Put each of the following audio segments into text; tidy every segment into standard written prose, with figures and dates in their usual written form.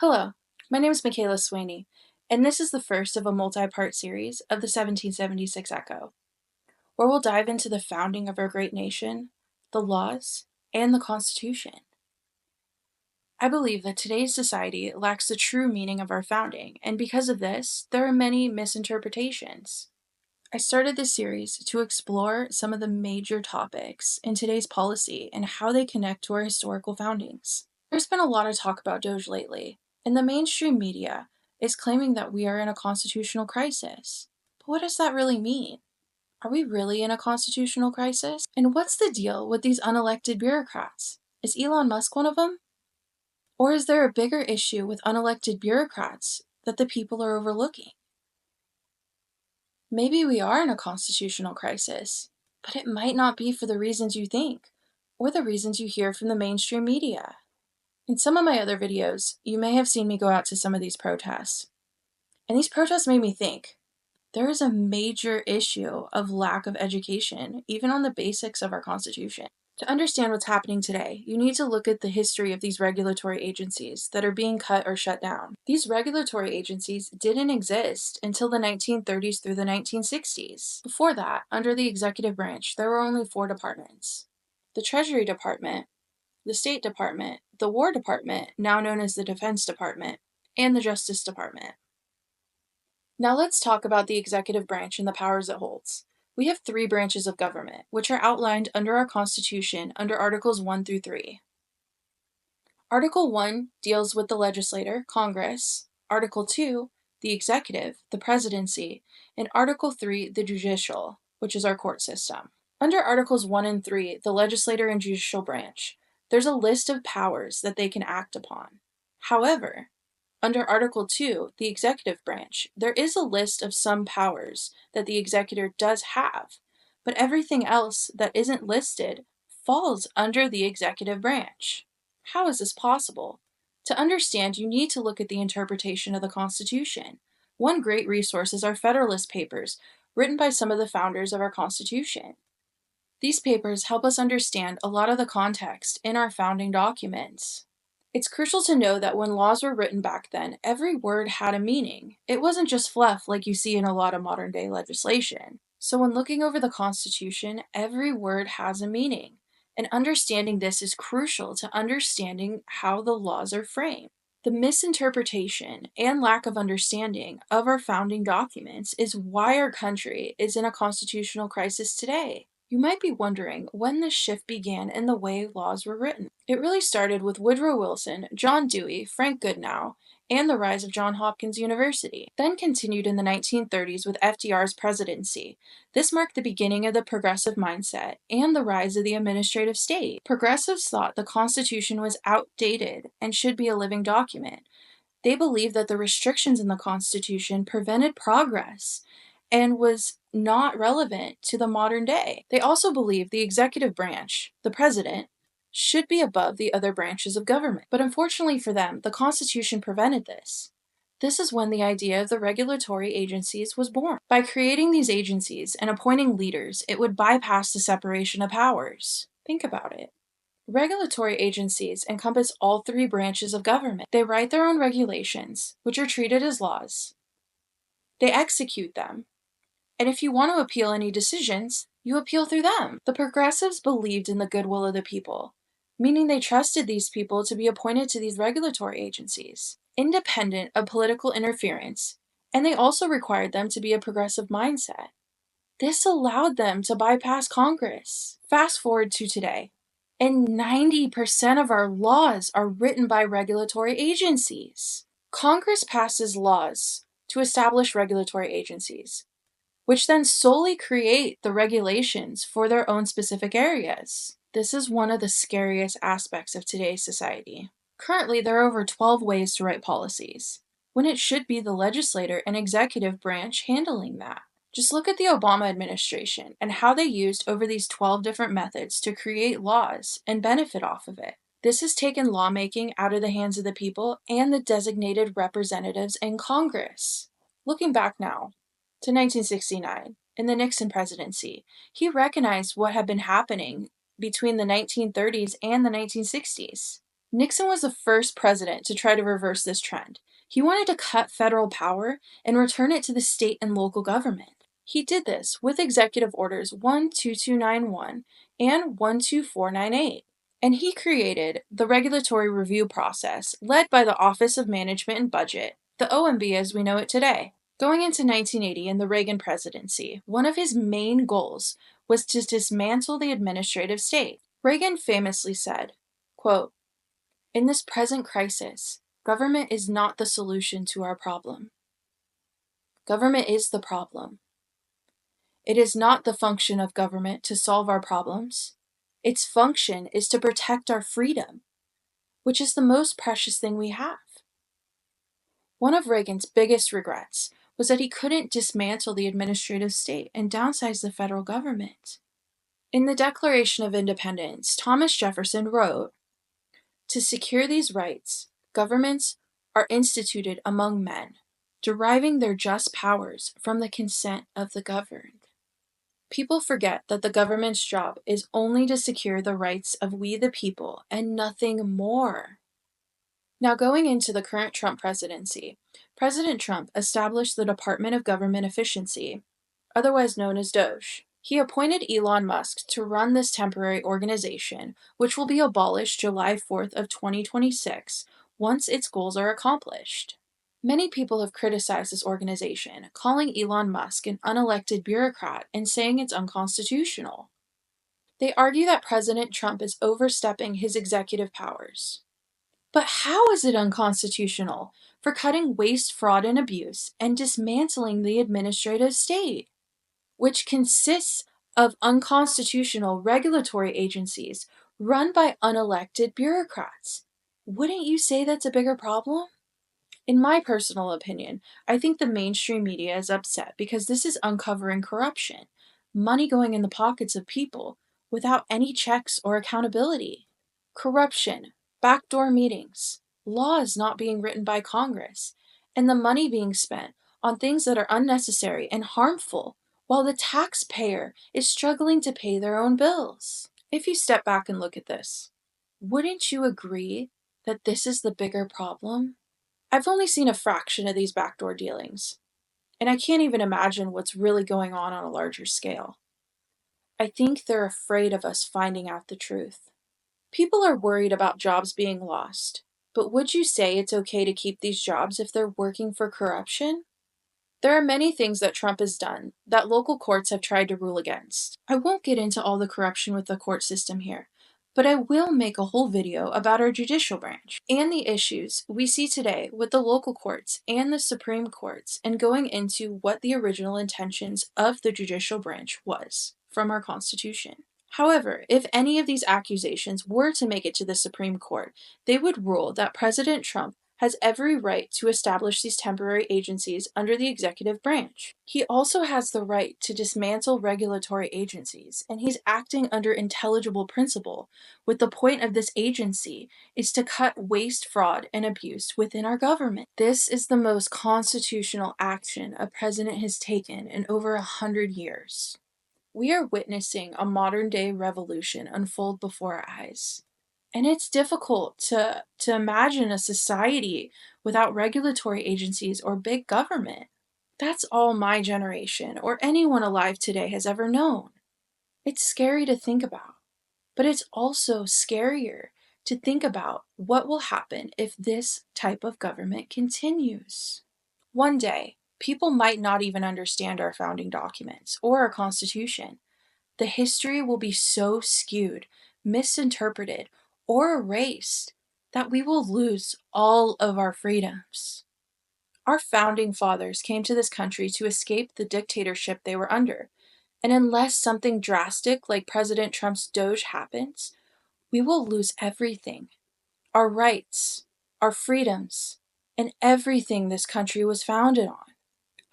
Hello, my name is Michaela Swaney, and this is the first of a multi-part series of the 1776 Echo, where we'll dive into the founding of our great nation, the laws, and the Constitution. I believe that today's society lacks the true meaning of our founding, and because of this, there are many misinterpretations. I started this series to explore some of the major topics in today's policy and how they connect to our historical foundings. There's been a lot of talk about DOGE lately, and the mainstream media is claiming that we are in a constitutional crisis. But what does that really mean? Are we really in a constitutional crisis? And what's the deal with these unelected bureaucrats? Is Elon Musk one of them? Or is there a bigger issue with unelected bureaucrats that the people are overlooking? Maybe we are in a constitutional crisis, but it might not be for the reasons you think, or the reasons you hear from the mainstream media. In some of my other videos, you may have seen me go out to some of these protests. And these protests made me think, there is a major issue of lack of education, even on the basics of our Constitution. To understand what's happening today, you need to look at the history of these regulatory agencies that are being cut or shut down. These regulatory agencies didn't exist until the 1930s through the 1960s. Before that, under the executive branch, there were only 4 departments: the Treasury Department, the State Department, the War Department, now known as the Defense Department, and the Justice Department. Now let's talk about the executive branch and the powers it holds. We have 3 branches of government, which are outlined under our Constitution under Articles 1 through 3. Article 1 deals with the legislature, Congress. Article 2, the executive, the presidency. And Article 3, the judicial, which is our court system. Under Articles 1 and 3, the legislature and judicial branch, there's a list of powers that they can act upon. However, under Article 2, the executive branch, there is a list of some powers that the executive does have, but everything else that isn't listed falls under the executive branch. How is this possible? To understand, you need to look at the interpretation of the Constitution. One great resource is our Federalist Papers, written by some of the founders of our Constitution. These papers help us understand a lot of the context in our founding documents. It's crucial to know that when laws were written back then, every word had a meaning. It wasn't just fluff like you see in a lot of modern-day legislation. So when looking over the Constitution, every word has a meaning, and understanding this is crucial to understanding how the laws are framed. The misinterpretation and lack of understanding of our founding documents is why our country is in a constitutional crisis today. You might be wondering when this shift began in the way laws were written. It really started with Woodrow Wilson, John Dewey, Frank Goodenough, and the rise of Johns Hopkins University, then continued in the 1930s with FDR's presidency. This marked the beginning of the progressive mindset and the rise of the administrative state. Progressives thought the Constitution was outdated and should be a living document. They believed that the restrictions in the Constitution prevented progress and was not relevant to the modern day. They also believed the executive branch, the president, should be above the other branches of government. But unfortunately for them, the Constitution prevented this. This is when the idea of the regulatory agencies was born. By creating these agencies and appointing leaders, it would bypass the separation of powers. Think about it. Regulatory agencies encompass all 3 branches of government. They write their own regulations, which are treated as laws. They execute them. And if you want to appeal any decisions, you appeal through them. The progressives believed in the goodwill of the people, meaning they trusted these people to be appointed to these regulatory agencies, independent of political interference, and they also required them to be a progressive mindset. This allowed them to bypass Congress. Fast forward to today, and 90% of our laws are written by regulatory agencies. Congress passes laws to establish regulatory agencies, which then solely create the regulations for their own specific areas. This is one of the scariest aspects of today's society. Currently, there are over 12 ways to write policies, when it should be the legislature and executive branch handling that. Just look at the Obama administration and how they used over these 12 different methods to create laws and benefit off of it. This has taken lawmaking out of the hands of the people and the designated representatives in Congress. Looking back now to 1969, in the Nixon presidency, he recognized what had been happening between the 1930s and the 1960s. Nixon was the first president to try to reverse this trend. He wanted to cut federal power and return it to the state and local government. He did this with Executive Orders 12291 and 12498. And he created the regulatory review process led by the Office of Management and Budget, the OMB as we know it today. Going into 1980 in the Reagan presidency, one of his main goals was to dismantle the administrative state. Reagan famously said, quote, "In this present crisis, government is not the solution to our problem. Government is the problem. It is not the function of government to solve our problems. Its function is to protect our freedom, which is the most precious thing we have." One of Reagan's biggest regrets was that he couldn't dismantle the administrative state and downsize the federal government. In the Declaration of Independence, Thomas Jefferson wrote, "To secure these rights, governments are instituted among men, deriving their just powers from the consent of the governed." People forget that the government's job is only to secure the rights of we the people and nothing more. Now, going into the current Trump presidency, President Trump established the Department of Government Efficiency, otherwise known as DOGE. He appointed Elon Musk to run this temporary organization, which will be abolished July 4th of 2026 once its goals are accomplished. Many people have criticized this organization, calling Elon Musk an unelected bureaucrat and saying it's unconstitutional. They argue that President Trump is overstepping his executive powers. But how is it unconstitutional for cutting waste, fraud, and abuse and dismantling the administrative state, which consists of unconstitutional regulatory agencies run by unelected bureaucrats? Wouldn't you say that's a bigger problem? In my personal opinion, I think the mainstream media is upset because this is uncovering corruption, money going in the pockets of people without any checks or accountability. Corruption, backdoor meetings, laws not being written by Congress, and the money being spent on things that are unnecessary and harmful while the taxpayer is struggling to pay their own bills. If you step back and look at this, wouldn't you agree that this is the bigger problem? I've only seen a fraction of these backdoor dealings, and I can't even imagine what's really going on a larger scale. I think they're afraid of us finding out the truth. People are worried about jobs being lost, but would you say it's okay to keep these jobs if they're working for corruption? There are many things that Trump has done that local courts have tried to rule against. I won't get into all the corruption with the court system here, but I will make a whole video about our judicial branch and the issues we see today with the local courts and the Supreme Courts, and going into what the original intentions of the judicial branch was from our Constitution. However, if any of these accusations were to make it to the Supreme Court, they would rule that President Trump has every right to establish these temporary agencies under the executive branch. He also has the right to dismantle regulatory agencies, and he's acting under intelligible principle, with the point of this agency is to cut waste, fraud, and abuse within our government. This is the most constitutional action a president has taken in over 100 years. We are witnessing a modern-day revolution unfold before our eyes. And it's difficult to imagine a society without regulatory agencies or big government. That's all my generation or anyone alive today has ever known. It's scary to think about, but it's also scarier to think about what will happen if this type of government continues. One day, people might not even understand our founding documents or our Constitution. The history will be so skewed, misinterpreted, or erased that we will lose all of our freedoms. Our founding fathers came to this country to escape the dictatorship they were under, and unless something drastic like President Trump's DOGE happens, we will lose everything. Our rights, our freedoms, and everything this country was founded on.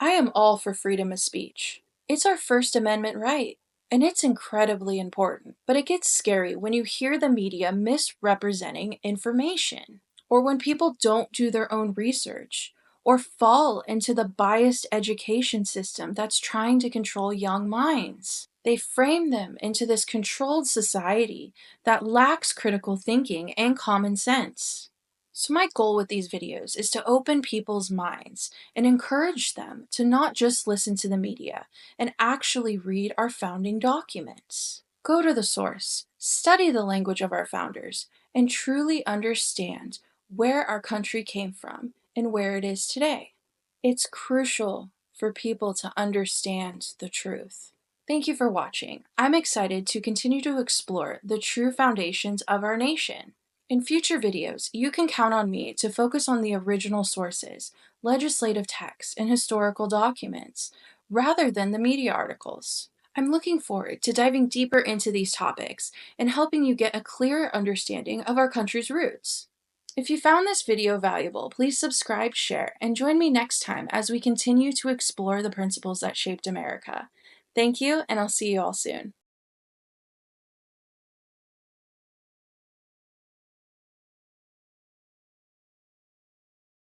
I am all for freedom of speech. It's our First Amendment right. And it's incredibly important, but it gets scary when you hear the media misrepresenting information, or when people don't do their own research, or fall into the biased education system that's trying to control young minds. They frame them into this controlled society that lacks critical thinking and common sense. So my goal with these videos is to open people's minds and encourage them to not just listen to the media and actually read our founding documents. Go to the source, study the language of our founders, and truly understand where our country came from and where it is today. It's crucial for people to understand the truth. Thank you for watching. I'm excited to continue to explore the true foundations of our nation. In future videos, you can count on me to focus on the original sources, legislative texts, and historical documents, rather than the media articles. I'm looking forward to diving deeper into these topics and helping you get a clearer understanding of our country's roots. If you found this video valuable, please subscribe, share, and join me next time as we continue to explore the principles that shaped America. Thank you, and I'll see you all soon.